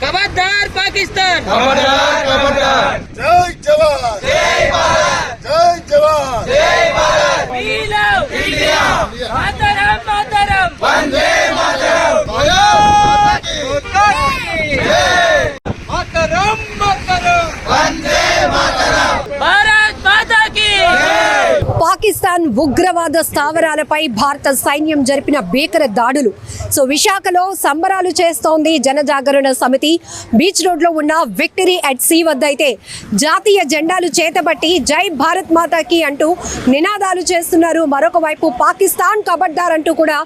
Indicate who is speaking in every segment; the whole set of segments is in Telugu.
Speaker 1: खबरदार पाकिस्तान,
Speaker 2: खबरदार खबरदार।
Speaker 3: जय जवान जय भारत, जय जवान जय भारत।
Speaker 1: We love
Speaker 2: इंडिया,
Speaker 1: मातरम मातरम,
Speaker 2: वंदे मातरम।
Speaker 1: मातरम मातरम,
Speaker 2: वंदे मातरम।
Speaker 1: भारत माता की।
Speaker 4: పాకిస్తాన్ ఉగ్రవాద స్థావరాలపై భారత సైన్యం జరిపిన భీకర దాడులు. సో విశాఖలో సంబరాలు చేస్తోంది జనజాగరణ సమితి. బీచ్ రోడ్లో ఉన్న విక్టరీ అట్ సీ వద్ద అయితే జాతీయ జెండాలు చేతబట్టి జై భారత్ మాతాకి అంటూ నినాదాలు చేస్తున్నారు. మరొక వైపు పాకిస్తాన్ కబడ్దార్ అంటూ కూడా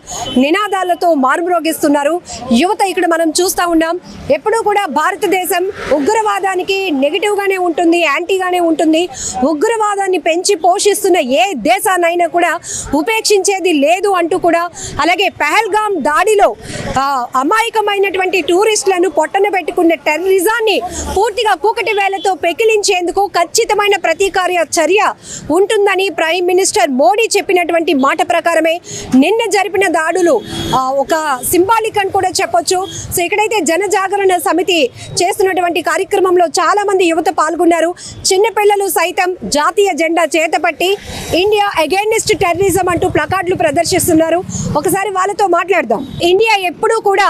Speaker 4: నినాదాలతో మారుమ్రోగిస్తున్నారు యువత. ఇక్కడ మనం చూస్తూ ఉన్నాం, ఎప్పుడూ కూడా భారతదేశం ఉగ్రవాదానికి నెగిటివ్గానే ఉంటుంది, యాంటీగానే ఉంటుంది. ఉగ్రవాదాన్ని పెంచి పోషిస్తున్న ఏ దేశాన్నైనా కూడా ఉపేక్షించేది లేదు అంటూ కూడా, అలాగే పెహల్గాం దాడిలో అమాయకమైనటువంటి టూరిస్టులను పొట్టన పెట్టుకున్న టెర్రరిజాన్ని పూర్తిగా కూకటి వేలతో పెకిలించేందుకు ఖచ్చితమైన ప్రతీకార చర్య ఉంటుందని ప్రైమ్ మినిస్టర్ మోడీ చెప్పినటువంటి మాట ప్రకారమే నిన్న జరిపిన దాడులు ఒక సింబాలిక్ అని కూడా చెప్పొచ్చు. సో ఇక్కడైతే జనజాగరణ సమితి చేస్తున్నటువంటి కార్యక్రమంలో చాలా మంది యువత పాల్గొన్నారు. చిన్నపిల్లలు సైతం జాతీయ జెండా చేతపట్టి ఇండియా అగైన్స్ట్ టెర్రరిజం అంటూ ప్లకార్డులు ప్రదర్శిస్తున్నారు. ఒకసారి వాళ్ళతో మాట్లాడదాం. ఇండియా ఎప్పుడూ కూడా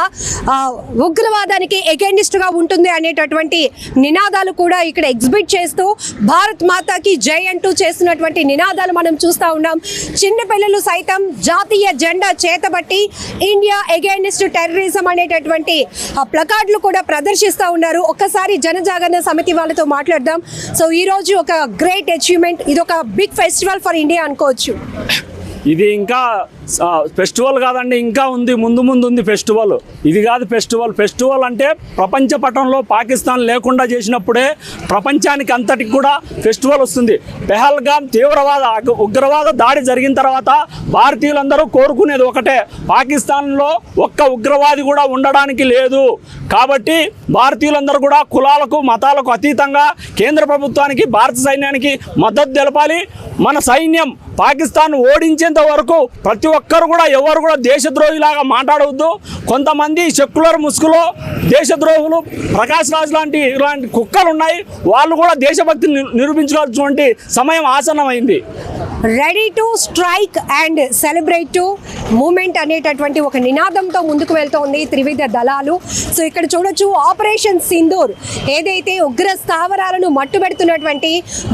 Speaker 4: ఉగ్రవాదానికి అగైన్స్ట్ గా ఉంటుంది అనేటటువంటి నినాదాలు కూడా ఇక్కడ ఎగ్జిబిట్ చేస్తూ భారత్ మాతాకి జై అంటూ చేస్తున్నటువంటి నినాదాలు మనం చూస్తూ ఉన్నాం. చిన్నపిల్లలు సైతం జాతీయ జెండా చేతబట్టి ఇండియా అగైన్స్ట్ టెర్రరిజం అనేటటువంటి ప్లకార్డులు కూడా ప్రదర్శిస్తూ ఉన్నారు. ఒక్కసారి జనజాగరణ సమితి వాళ్ళతో మాట్లాడదాం. సో ఈ రోజు ఒక గ్రేట్ అచీవ్మెంట్, ఇది ఒక బిగ్ ఫెస్టివల్ ఫర్ ఇండియా అనుకోవచ్చు.
Speaker 5: ఇది ఇంకా ఫెస్టివల్ కాదండి, ఇంకా ఉంది, ముందు ఉంది ఫెస్టివల్. ఇది కాదు ఫెస్టివల్ అంటే ప్రపంచ పటంలో పాకిస్తాన్ లేకుండా చేసినప్పుడే ప్రపంచానికి అంతటికి కూడా ఫెస్టివల్ వస్తుంది. పెహల్గాం ఉగ్రవాద దాడి జరిగిన తర్వాత భారతీయులందరూ కోరుకునేది ఒకటే, పాకిస్తాన్లో ఒక్క ఉగ్రవాది కూడా ఉండడానికి లేదు. కాబట్టి భారతీయులందరూ కూడా కులాలకు మతాలకు అతీతంగా కేంద్ర ప్రభుత్వానికి భారత సైన్యానికి మద్దతు తెలపాలి. మన సైన్యం పాకిస్తాన్ ఓడించేంత వరకు ప్రతి ఒక్కరు కూడా ఎవరు కూడా దేశద్రోహిలాగా మాట్లాడవద్దు. కొంతమంది సెక్యులర్ ముసుగులో దేశద్రోహులు ప్రకాష్ రాజ్ ఇలాంటి కుక్కలు ఉన్నాయి, వాళ్ళు కూడా దేశభక్తిని నిరూపించుకోవాల్సినటువంటి సమయం ఆసన్నమైంది.
Speaker 4: Ready to strike and celebrate to moment అనేటటువంటి ఒక నినాదంతో ముందుకు వెళ్తోంది త్రివిధ దళాలు. సో ఇక్కడ చూడొచ్చు, ఆపరేషన్ సింధూర్ ఏదైతే ఉగ్ర స్థావరాలను మట్టుబెడుతున్నటువంటి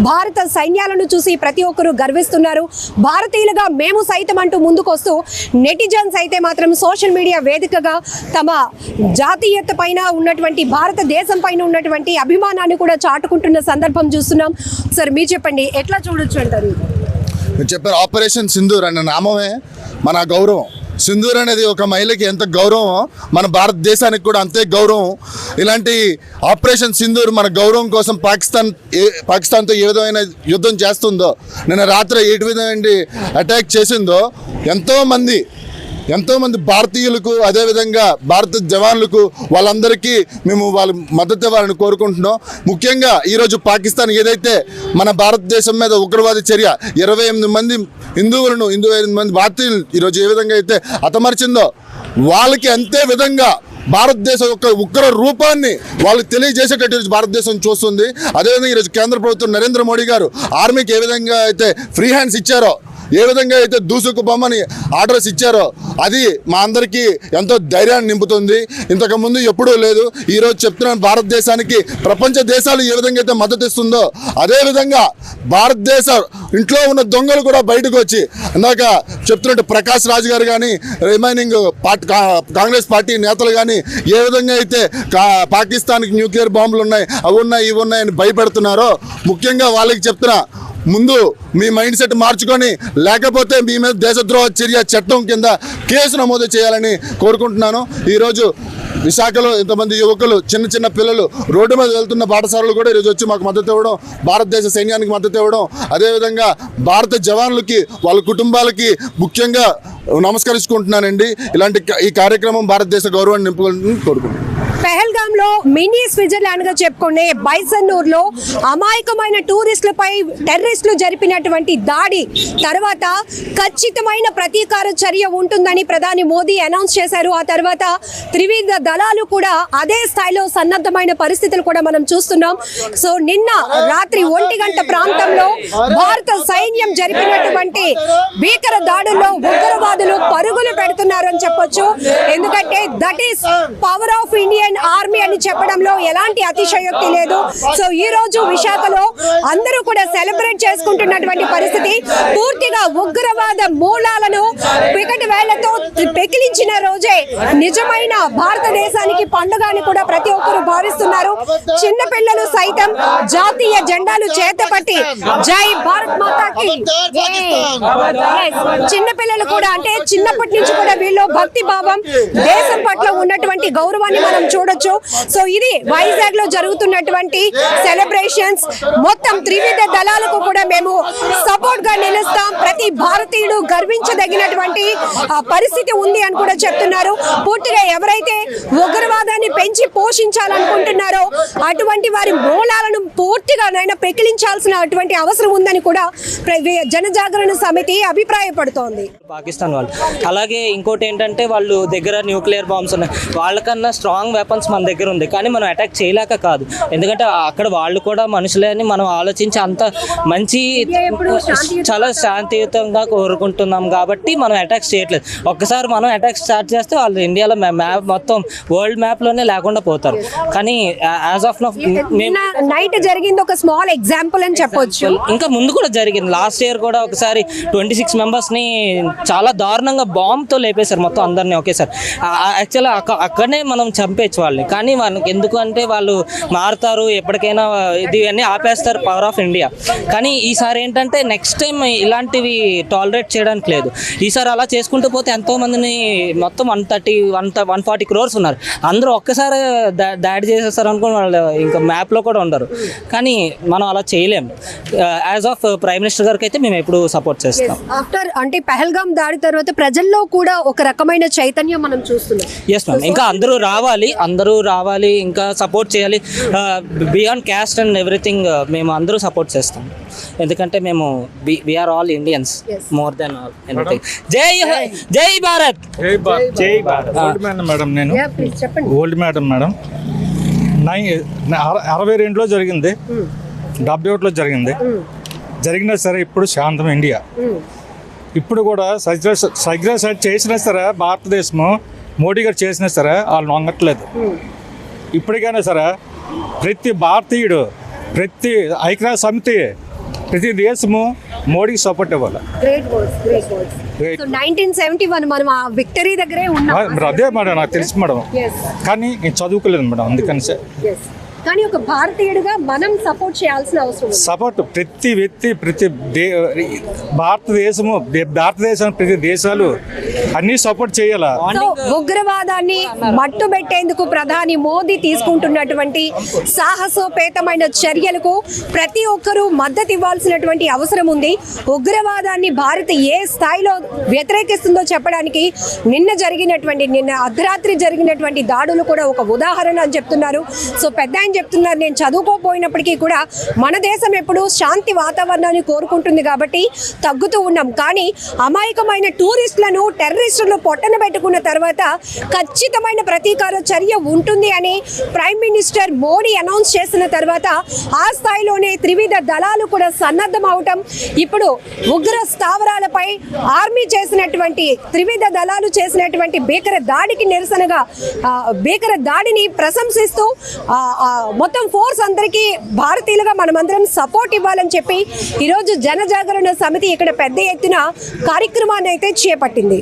Speaker 4: భారత సైన్యాలను చూసి ప్రతి ఒక్కరూ గర్విస్తున్నారు. భారతీయులుగా మేము సైతం అంటూ ముందుకొస్తూ నెటిజన్స్ అయితే మాత్రం సోషల్ మీడియా వేదికగా తమ జాతీయత పైన ఉన్నటువంటి భారతదేశం పైన ఉన్నటువంటి అభిమానాన్ని కూడా చాటుకుంటున్న సందర్భం చూస్తున్నాం. సార్ మీరు చెప్పండి, ఎట్లా చూడొచ్చు అంటారు?
Speaker 3: మీరు చెప్పారు ఆపరేషన్ సింధూర్ అన్న నామమే మన గౌరవం. సింధూర్ అనేది ఒక మహిళకి ఎంత గౌరవం, మన భారతదేశానికి కూడా అంతే గౌరవం. ఇలాంటి ఆపరేషన్ సింధూర్ మన గౌరవం కోసం పాకిస్తాన్తో ఏ విధమైన యుద్ధం చేస్తుందో, నిన్న రాత్రి ఏ విధమైన అటాక్ చేసిందో ఎంతోమంది భారతీయులకు, అదేవిధంగా భారత జవాన్లకు, వాళ్ళందరికీ మేము వాళ్ళ మద్దతు ఇవ్వాలని కోరుకుంటున్నాం. ముఖ్యంగా ఈరోజు పాకిస్తాన్ ఏదైతే మన భారతదేశం మీద ఉగ్రవాద చర్య 28 మంది హిందువులను 28 మంది భారతీయులు ఈరోజు ఏ విధంగా అయితే హతమర్చిందో, వాళ్ళకి అంతే విధంగా భారతదేశం యొక్క ఉగ్ర రూపాన్ని వాళ్ళకి తెలియజేసేటట్టు భారతదేశం చూస్తుంది. అదేవిధంగా ఈరోజు కేంద్ర ప్రభుత్వం నరేంద్ర మోడీ గారు ఆర్మీకి ఏ విధంగా అయితే ఫ్రీ హ్యాండ్స్ ఇచ్చారో, ఏ విధంగా అయితే దూసుకు బొమ్మని ఆర్డర్స్ ఇచ్చారో, అది మా అందరికీ ఎంతో ధైర్యాన్ని నింపుతుంది. ఇంతకుముందు ఎప్పుడూ లేదు. ఈరోజు చెప్తున్నాను, భారతదేశానికి ప్రపంచ దేశాలు ఏ విధంగా అయితే మద్దతు ఇస్తుందో, అదేవిధంగా భారతదేశ ఇంట్లో ఉన్న దొంగలు కూడా బయటకు వచ్చి, ఇందాక చెప్తున్నట్టు ప్రకాష్ రాజ్ గారు కానీ రిమైనింగ్ కాంగ్రెస్ పార్టీ నేతలు కానీ ఏ విధంగా అయితే పాకిస్తాన్కి న్యూక్లియర్ బాంబులు ఉన్నాయి, అవి ఉన్నాయి, ఇవి ఉన్నాయని భయపెడుతున్నారో, ముఖ్యంగా వాళ్ళకి చెప్తున్నా, ముందు మీ మైండ్ సెట్ మార్చుకొని, లేకపోతే మీ మీద దేశద్రోహ చర్య చట్టం కింద కేసు నమోదు చేయాలని కోరుకుంటున్నాను. ఈరోజు విశాఖలో ఇంతమంది యువకులు, చిన్న పిల్లలు రోడ్డు మీద వెళ్తున్న పాఠశాలలు కూడా ఈరోజు వచ్చి మాకు మద్దతు ఇవ్వడం, భారతదేశ సైన్యానికి మద్దతు ఇవ్వడం, అదేవిధంగా భారత జవాన్లకి వాళ్ళ కుటుంబాలకి ముఖ్యంగా నమస్కరించుకుంటున్నానండి. ఈ కార్యక్రమం భారతదేశ గౌరవాన్ని నింపుకోవాలని కోరుకుంటున్నాను.
Speaker 4: పెహల్గామ్ లో మినీ స్విట్జర్లాండ్ గా చెప్పుకునే బైసన్నూర్ లో అమాయకమైన టూరిస్టులపై టెర్రరిస్టులు జరిపినటువంటి దాడి తర్వాత ఖచ్చితమైన ప్రతీకార చర్య ఉంటుందని ప్రధాని మోదీ అనౌన్స్ చేశారు. ఆ తర్వాత త్రివిధ దళాలు కూడా అదే స్థాయిలో సన్నద్ధమైన పరిస్థితులు కూడా మనం చూస్తున్నాం. సో నిన్న రాత్రి 1 గంట ప్రాంతంలో భారత సైన్యం జరిపినటువంటి భీకర దాడుల్లో ఉగ్రవాదులు పరుగులు పెడుతున్నారు అని చెప్పొచ్చు. ఎందుకంటే that is power of Indian army అని చెప్పడంలో ఎలాంటి అతిశయోక్తి లేదు. సో ఈ రోజు విశాఖలో అందరూ కూడా సెలబ్రేట్ చేసుకుంటున్నటువంటి పరిస్థితి. పూర్తిగా ఉగ్రవాద మూలాలను వికటి వేళ్లతో పెకిలించిన రోజే నిజమైన భారతదేశానికి పండుగ అని కూడా ప్రతి ఒక్కరు భావిస్తున్నారు. చిన్న పిల్లలు సైతం జాతీయ జెండాలు చేతపట్టి జై భారత్ మాతాకి చిన్న పిల్లలు కూడా అంటే చిన్నప్పటి నుంచి కూడా వీళ్ళు భక్తి భావం దేశం పట్ల ఉన్నటువంటి గౌరవాన్ని మనం చూడొచ్చు. సో ఇది వైజాగ్ లో జరుగుతున్నటువంటి సెలబ్రేషన్స్. మొత్తం త్రివిధ దళాలకు కూడా మేము సపోర్ట్ గా నిలుస్తాం. ప్రతి భారతీయుడు గర్వించదగినటువంటి పరిస్థితి ఉంది అని కూడా చెప్తున్నారు. పూర్తిగా ఎవరైతే ఉగ్రవాదాన్ని పెంచి పోషించాలనుకుంటున్నారో అటువంటి వారి మూలాలను పూర్తిగా నైనా పెకిలించాల్సిన అటువంటి అవసరం ఉందని కూడా జనజాగరణ సమితి అభిప్రాయపడుతోంది.
Speaker 6: పాకిస్తాన్ వాళ్ళు అలాగే ఇంకోటి ఏంటంటే వాళ్ళు దగ్గర న్యూక్లియర్ బాంబ్స్ ఉన్నాయి. వాళ్ళకన్నా స్ట్రాంగ్ వెపన్స్ మన దగ్గర ఉంది, కానీ మనం అటాక్ చేయలేక కాదు. ఎందుకంటే అక్కడ వాళ్ళు కూడా మనుషులే అని మనం ఆలోచించి అంత మంచి చాలా శాంతియుతంగా కోరుకుంటున్నాం కాబట్టి మనం అటాక్స్ చేయట్లేదు. ఒక్కసారి మనం అటాక్ స్టార్ట్ చేస్తే వాళ్ళు ఇండియాలో మ్యాప్ మొత్తం వరల్డ్ మ్యాప్లోనే లేకుండా పోతారు. కానీ యాజ్ ఆఫ్
Speaker 4: నైట్ జరిగింది ఒక స్మాల్ ఎగ్జాంపుల్ అని చెప్పొచ్చు.
Speaker 6: ఇంకా ముందు కూడా జరిగింది. లాస్ట్ ఇయర్ కూడా ఒకసారి 26 మెంబర్స్ని చాలా దారుణంగా బాంబ్తో లేపేశారు మొత్తం అందరినీ ఒకేసారి. యాక్చువల్గా అక్కడనే మనం చంపేచ్చు వాళ్ళని, కానీ వాళ్ళకి ఎందుకు అంటే వాళ్ళు మారుతారు, ఎప్పటికైనా ఇది అన్నీ ఆపేస్తారు పవర్ ఆఫ్ ఇండియా. కానీ ఈసారి ఏంటంటే నెక్స్ట్ టైం ఇలాంటివి టాలరేట్ చేయడానికి లేదు. ఈసారి అలా చేసుకుంటూ పోతే ఎంతోమందిని మొత్తం 140 crores ఉన్నారు, అందరూ ఒక్కసారి దాడి చేసేస్తారు అనుకుని వాళ్ళు ఇంకా మ్యాప్లో కూడా ఉండరు. కానీ మనం అలా చేయలేం. యాజ్ ఆఫ్ ప్రైమ్ మినిస్టర్ గారికి అయితే మేము ఎప్పుడు సపోర్ట్ చేస్తాం.
Speaker 4: ఆఫ్టర్ అంటే పెహల్గామ్ దాడి తర్వాత ప్రజల్లో కూడా ఒక రకమైన చైతన్యం మనం చూస్తున్నాం.
Speaker 6: ఎస్ మ్యామ్, ఇంకా అందరూ రావాలి, ఇంకా సపోర్ట్ చేయాలి. బియాండ్ క్యాస్ట్ అండ్ ఎవ్రీథింగ్ మేము అందరూ సపోర్ట్ చేస్తాం. ఎందుకంటే మేము we are all Indians more than all anything. జై భారత్.
Speaker 7: ఓల్డ్ మేడం నేను
Speaker 4: చెప్పండి.
Speaker 7: ఓల్డ్ మేడం 62లో జరిగింది, 71లో జరిగినా సరే ఇప్పుడు శాంతం ఇండియా. ఇప్పుడు కూడా సైగ్రేషన్ చేసినా సరే భారతదేశము మోడీ గారు చేసినా సరే వాళ్ళు నొంగట్లేదు. ఇప్పటికైనా సరే ప్రతి భారతీయుడు, ప్రతి ఐక్యరాజ్య సమితి, ప్రతి దేశము మోడీకి సపోర్ట్ ఇవ్వాలి.
Speaker 4: 1971 మనం ఆ విక్టరీ దగ్గరే ఉన్నాం.
Speaker 7: అదే మేడం నాకు తెలుసు మేడం, కానీ నేను చదువుకోలేదు మేడం, అందుకని.
Speaker 4: కానీ ఒక భారతీయుడిగా మనం సపోర్ట్ చేయాల్సిన అవసరం ఉంది.
Speaker 7: సపోర్ట్ ప్రతి వ్యక్తి, భారతదేశం ప్రతి దేశాలు అన్ని సపోర్ట్ చేయాలా.
Speaker 4: ఉగ్రవాదాన్ని మట్టుబెట్టేందుకు ప్రధాని మోదీ తీసుకుంటున్నటువంటి సాహసోపేతమైన చర్యలకు ప్రతి ఒక్కరూ మద్దతు ఇవ్వాల్సినటువంటి అవసరం ఉంది. ఉగ్రవాదాన్ని భారత్ ఏ స్థాయిలో వ్యతిరేకిస్తుందో చెప్పడానికి నిన్న అర్ధరాత్రి జరిగినటువంటి దాడులు కూడా ఒక ఉదాహరణ అని చెప్తున్నారు. సో పెద్ద చెప్తున్నారు, నేను చదువుకోపోయినప్పటికీ కూడా మన దేశం ఎప్పుడు శాంతి వాతావరణాన్ని కోరుకుంటుంది కాబట్టి తగ్గుతూ ఉన్నాం. కానీ అమాయకమైన టూరిస్టులను టెర్రరిస్టులను పొట్టన పెట్టుకున్న తర్వాత ఖచ్చితమైన ప్రతీకార చర్య ఉంటుంది అని ప్రైమ్ మినిస్టర్ మోడీ అనౌన్స్ చేసిన తర్వాత ఆ స్థాయిలోనే త్రివిధ దళాలు కూడా సన్నద్ధం అవటం, ఇప్పుడు ఉగ్ర స్థావరాలపై ఆర్మీ చేసినటువంటి త్రివిధ దళాలు చేసినటువంటి భీకర దాడికి నిరసనగా భీకర దాడిని ప్రశంసిస్తూ మొత్తం ఫోర్స్ అందరికీ భారతీయులుగా మనమందరం సపోర్ట్ ఇవ్వాలని చెప్పి ఈరోజు జనజాగరణ సమితి ఇక్కడ పెద్ద ఎత్తున కార్యక్రమాన్ని అయితే చేపట్టింది.